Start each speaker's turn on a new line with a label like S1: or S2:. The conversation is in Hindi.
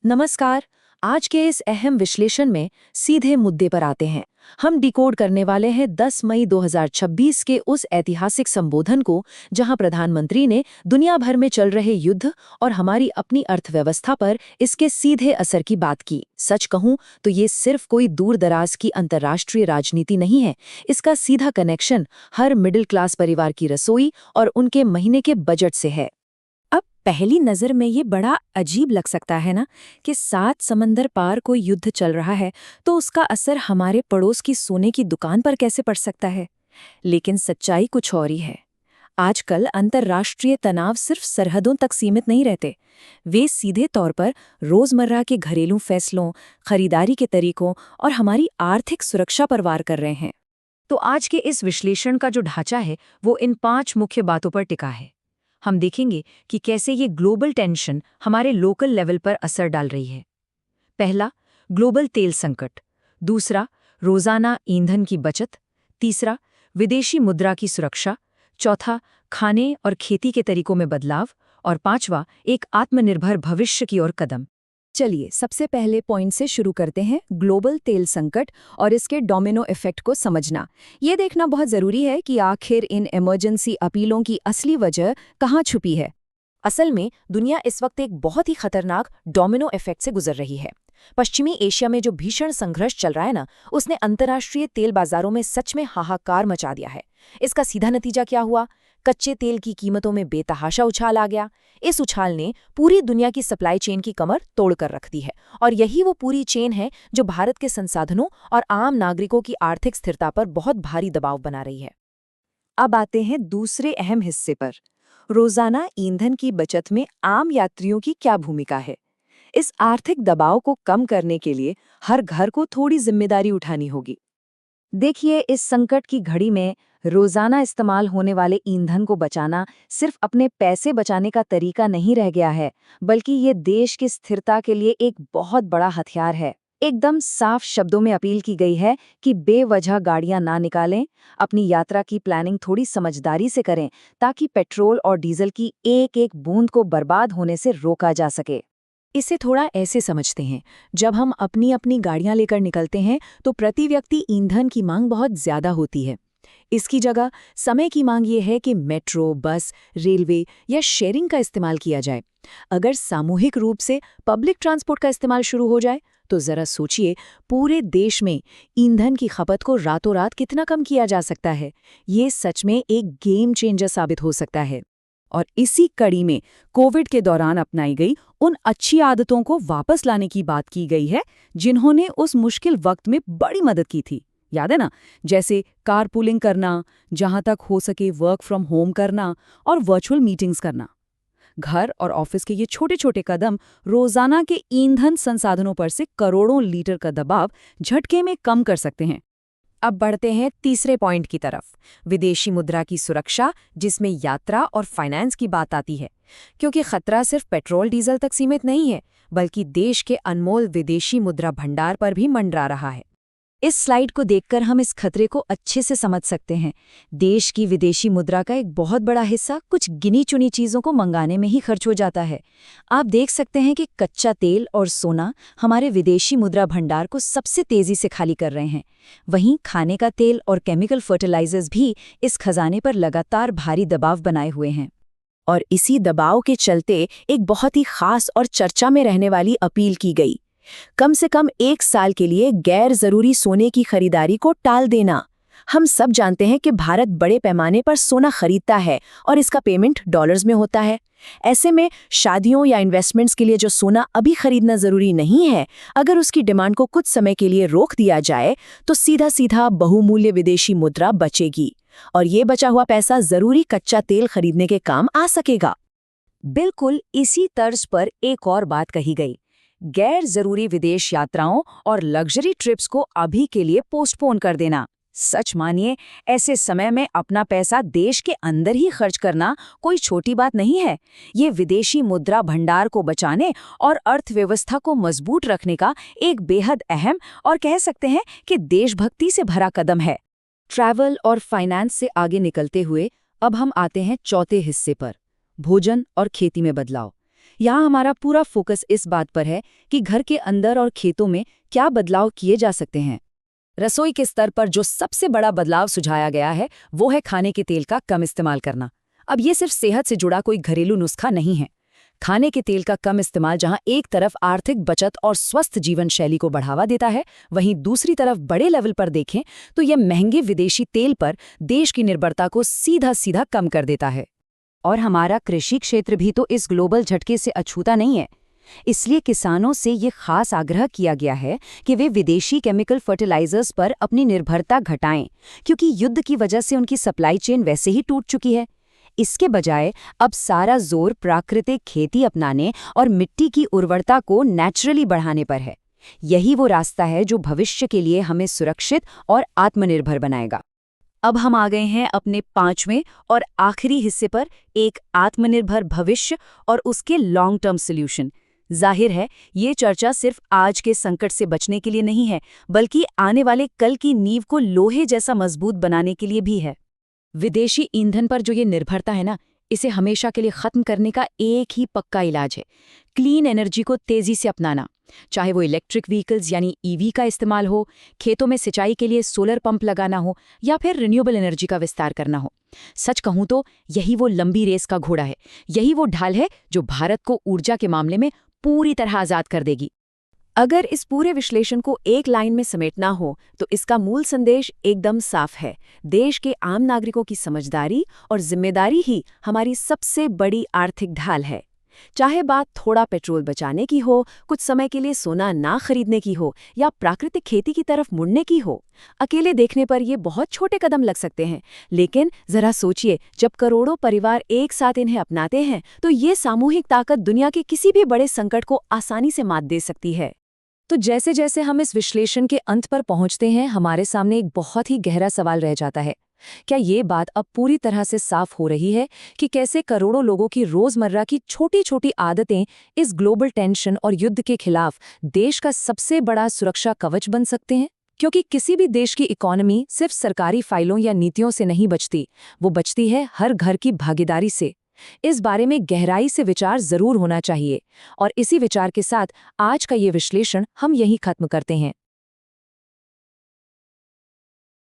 S1: नमस्कार। आज के इस अहम विश्लेषण में सीधे मुद्दे पर आते हैं। हम डिकोड करने वाले हैं 10 मई 2026 के उस ऐतिहासिक संबोधन को जहां प्रधानमंत्री ने दुनिया भर में चल रहे युद्ध और हमारी अपनी अर्थव्यवस्था पर इसके सीधे असर की बात की। सच कहूं तो ये सिर्फ कोई दूर दराज की अंतर्राष्ट्रीय राजनीति नहीं है। इसका सीधा कनेक्शन हर मिडिल क्लास परिवार की रसोई और उनके महीने के बजट से है।
S2: अब पहली नजर में ये बड़ा अजीब लग सकता है ना कि 7 समंदर पार कोई युद्ध चल रहा है तो उसका असर हमारे पड़ोस की सोने की दुकान पर कैसे पड़ सकता है। लेकिन सच्चाई कुछ और ही है। आजकल अंतर्राष्ट्रीय तनाव सिर्फ सरहदों तक सीमित नहीं रहते, वे सीधे तौर पर रोजमर्रा के घरेलू फैसलों, खरीदारी के तरीकों और हमारी आर्थिक सुरक्षा पर वार कर रहे हैं।
S1: तो आज के इस विश्लेषण का जो ढांचा है वो इन 5 मुख्य बातों पर टिका है। हम देखेंगे कि कैसे ये ग्लोबल टेंशन हमारे लोकल लेवल पर असर डाल रही है। पहला, ग्लोबल तेल संकट। दूसरा, रोजाना ईंधन की बचत। तीसरा, विदेशी मुद्रा की सुरक्षा। चौथा, खाने और खेती के तरीकों में बदलाव। और पांचवा, एक आत्मनिर्भर भविष्य की ओर कदम।
S2: चलिए सबसे पहले पॉइंट से शुरू करते हैं, ग्लोबल तेल संकट और इसके डोमिनो इफेक्ट को समझना। ये देखना बहुत ज़रूरी है कि आखिर इन इमरजेंसी अपीलों की असली वजह कहाँ छुपी है। असल में दुनिया इस वक्त एक बहुत ही खतरनाक डोमिनो इफेक्ट से गुजर रही है। पश्चिमी एशिया में जो भीषण संघर्ष चल रहा है ना, उसने अंतर्राष्ट्रीय तेल बाजारों में सच में हाहाकार मचा दिया है। इसका सीधा नतीजा क्या हुआ? कच्चे तेल की कीमतों में बेतहाशा उछाल आ गया। इस उछाल ने पूरी दुनिया की सप्लाई चेन की कमर तोड़कर रख दी है, और यही वो पूरी चेन है जो भारत के संसाधनों और आम नागरिकों की आर्थिक स्थिरता पर बहुत भारी दबाव बना रही है। अब आते हैं दूसरे अहम हिस्से पर, रोजाना ईंधन की बचत में आम यात्रियों की क्या भूमिका है। इस आर्थिक दबाव को कम करने के लिए हर घर को थोड़ी जिम्मेदारी उठानी होगी। देखिए, इस संकट की घड़ी में रोजाना इस्तेमाल होने वाले ईंधन को बचाना सिर्फ अपने पैसे बचाने का तरीका नहीं रह गया है, बल्कि ये देश की स्थिरता के लिए एक बहुत बड़ा हथियार है। एकदम साफ शब्दों में अपील की गई है कि बेवजह गाड़ियां ना निकालें, अपनी यात्रा की प्लानिंग थोड़ी समझदारी से करें ताकि पेट्रोल और डीजल की एक एक बूंद को बर्बाद होने से रोका जा सके। इसे थोड़ा ऐसे समझते हैं, जब हम अपनी अपनी गाड़ियां लेकर निकलते हैं तो प्रति व्यक्ति ईंधन की मांग बहुत ज्यादा होती है। इसकी जगह समय की मांग ये है कि मेट्रो, बस, रेलवे या शेयरिंग का इस्तेमाल किया जाए। अगर सामूहिक रूप से पब्लिक ट्रांसपोर्ट का इस्तेमाल शुरू हो जाए तो जरा सोचिए, पूरे देश में ईंधन की खपत को रातों रात कितना कम किया जा सकता है। ये सच में एक गेम चेंजर साबित हो सकता है। और इसी कड़ी में कोविड के दौरान अपनाई गई उन अच्छी आदतों को वापस लाने की बात की गई है, जिन्होंने उस मुश्किल वक्त में बड़ी मदद की थी। याद है ना? जैसे कारपूलिंग करना, जहां तक हो सके वर्क फ्रॉम होम करना और वर्चुअल मीटिंग्स करना। घर और ऑफिस के ये छोटे छोटे कदम रोजाना के ईंधन संसाधनों पर से करोड़ों लीटर का दबाव झटके में कम कर सकते हैं। अब बढ़ते हैं तीसरे पॉइंट की तरफ, विदेशी मुद्रा की सुरक्षा, जिसमें यात्रा और फाइनेंस की बात आती है। क्योंकि खतरा सिर्फ पेट्रोल डीजल तक सीमित नहीं है, बल्कि देश के अनमोल विदेशी मुद्रा भंडार पर भी मंडरा रहा है। इस स्लाइड को देखकर हम इस खतरे को अच्छे से समझ सकते हैं। देश की विदेशी मुद्रा का एक बहुत बड़ा हिस्सा कुछ गिनी चुनी चीज़ों को मंगाने में ही खर्च हो जाता है। आप देख सकते हैं कि कच्चा तेल और सोना हमारे विदेशी मुद्रा भंडार को सबसे तेज़ी से खाली कर रहे हैं। वहीं खाने का तेल और केमिकल फर्टिलाइजर्स भी इस खजाने पर लगातार भारी दबाव बनाए हुए हैं। और इसी दबाव के चलते एक बहुत ही खास और चर्चा में रहने वाली अपील की गई, कम से कम 1 साल के लिए गैर जरूरी सोने की खरीदारी को टाल देना। हम सब जानते हैं कि भारत बड़े पैमाने पर सोना खरीदता है और इसका पेमेंट डॉलर्स में होता है। ऐसे में शादियों या इन्वेस्टमेंट्स के लिए जो सोना अभी खरीदना जरूरी नहीं है, अगर उसकी डिमांड को कुछ समय के लिए रोक दिया जाए तो सीधा सीधा बहुमूल्य विदेशी मुद्रा बचेगी और ये बचा हुआ पैसा जरूरी कच्चा तेल खरीदने के काम आ सकेगा। बिल्कुल इसी तर्ज पर एक और बात कही गई, गैर जरूरी विदेश यात्राओं और लग्जरी ट्रिप्स को अभी के लिए पोस्टपोन कर देना। सच मानिए, ऐसे समय में अपना पैसा देश के अंदर ही खर्च करना कोई छोटी बात नहीं है। ये विदेशी मुद्रा भंडार को बचाने और अर्थव्यवस्था को मजबूत रखने का एक बेहद अहम और कह सकते हैं कि देशभक्ति से भरा कदम है। ट्रैवल और फाइनेंस से आगे निकलते हुए अब हम आते हैं चौथे हिस्से पर, भोजन और खेती में बदलाव। यहाँ हमारा पूरा फोकस इस बात पर है कि घर के अंदर और खेतों में क्या बदलाव किए जा सकते हैं। रसोई के स्तर पर जो सबसे बड़ा बदलाव सुझाया गया है वो है खाने के तेल का कम इस्तेमाल करना। अब ये सिर्फ सेहत से जुड़ा कोई घरेलू नुस्खा नहीं है। खाने के तेल का कम इस्तेमाल जहां एक तरफ आर्थिक बचत और स्वस्थ जीवन शैली को बढ़ावा देता है, वहीं दूसरी तरफ बड़े लेवल पर देखें तो यह महंगे विदेशी तेल पर देश की निर्भरता को सीधा सीधा कम कर देता है। और हमारा कृषि क्षेत्र भी तो इस ग्लोबल झटके से अछूता नहीं है। इसलिए किसानों से ये खास आग्रह किया गया है कि वे विदेशी केमिकल फर्टिलाइजर्स पर अपनी निर्भरता घटाएं, क्योंकि युद्ध की वजह से उनकी सप्लाई चेन वैसे ही टूट चुकी है। इसके बजाय अब सारा जोर प्राकृतिक खेती अपनाने और मिट्टी की उर्वरता को नेचुरली बढ़ाने पर है। यही वो रास्ता है जो भविष्य के लिए हमें सुरक्षित और आत्मनिर्भर बनाएगा। अब हम आ गए हैं अपने 5वें और आखिरी हिस्से पर, एक आत्मनिर्भर भविष्य और उसके लॉन्ग टर्म सॉल्यूशन। जाहिर है ये चर्चा सिर्फ आज के संकट से बचने के लिए नहीं है, बल्कि आने वाले कल की नींव को लोहे जैसा मजबूत बनाने के लिए भी है। विदेशी ईंधन पर जो ये निर्भरता है ना, इसे हमेशा के लिए खत्म करने का एक ही पक्का इलाज है, क्लीन एनर्जी को तेजी से अपनाना। चाहे वो इलेक्ट्रिक व्हीकल्स यानी ईवी का इस्तेमाल हो, खेतों में सिंचाई के लिए सोलर पंप लगाना हो, या फिर रिन्यूएबल एनर्जी का विस्तार करना हो। सच कहूं तो यही वो लंबी रेस का घोड़ा है, यही वो ढाल है जो भारत को ऊर्जा के मामले में पूरी तरह आजाद कर देगी। अगर इस पूरे विश्लेषण को एक लाइन में समेटना हो तो इसका मूल संदेश एकदम साफ है। देश के आम नागरिकों की समझदारी और जिम्मेदारी ही हमारी सबसे बड़ी आर्थिक ढाल है। चाहे बात थोड़ा पेट्रोल बचाने की हो, कुछ समय के लिए सोना ना खरीदने की हो, या प्राकृतिक खेती की तरफ मुड़ने की हो। अकेले देखने पर ये बहुत छोटे कदम लग सकते हैं, लेकिन जरा सोचिए, जब करोड़ों परिवार एक साथ इन्हें अपनाते हैं तो ये सामूहिक ताकत दुनिया के किसी भी बड़े संकट को आसानी से मात दे सकती है। तो जैसे जैसे हम इस विश्लेषण के अंत पर पहुंचते हैं, हमारे सामने एक बहुत ही गहरा सवाल रह जाता है। क्या ये बात अब पूरी तरह से साफ हो रही है कि कैसे करोड़ों लोगों की रोजमर्रा की छोटी छोटी आदतें इस ग्लोबल टेंशन और युद्ध के खिलाफ देश का सबसे बड़ा सुरक्षा कवच बन सकते हैं? क्योंकि किसी भी देश की इकोनॉमी सिर्फ सरकारी फाइलों या नीतियों से नहीं बचती, वो बचती है हर घर की भागीदारी से। इस बारे में गहराई से विचार जरूर होना चाहिए। और इसी विचार के साथ आज का ये विश्लेषण हम यहीं खत्म करते हैं।